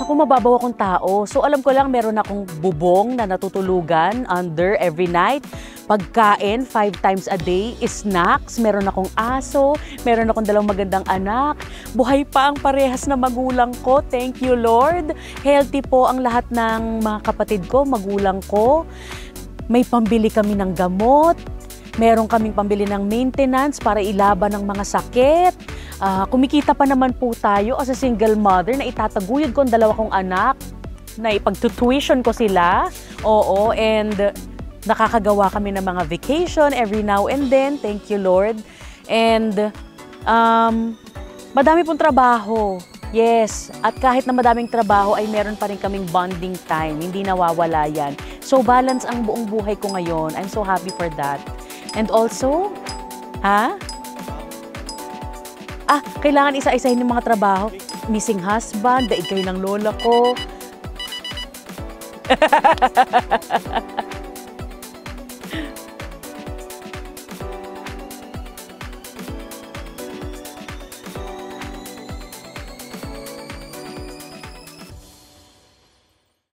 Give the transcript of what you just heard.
Ako, mababaw akong tao. So alam ko lang meron akong bubong na natutulugan under every night. Pagkain, 5 times a day. Snacks, meron akong aso. Meron akong 2 magandang anak. Buhay pa ang parehas na magulang ko. Thank you, Lord. Healthy po ang lahat ng mga kapatid ko, magulang ko. May pambili kami ng gamot. Meron kaming pambili ng maintenance para ilaban ng mga sakit. Kumikita pa naman po tayo as a single mother na itataguyod ko ang 2 kong anak, na ipagtutuition ko sila. Oo, and nakakagawa kami ng mga vacation every now and then. Thank you, Lord. And madami pong trabaho. Yes, at kahit na madaming trabaho ay meron pa rin kaming bonding time. Hindi nawawala yan. So balance ang buong buhay ko ngayon. I'm so happy for that. And also, kailangan isa-isahin yung mga trabaho. Missing husband, daig kayo ng lola ko.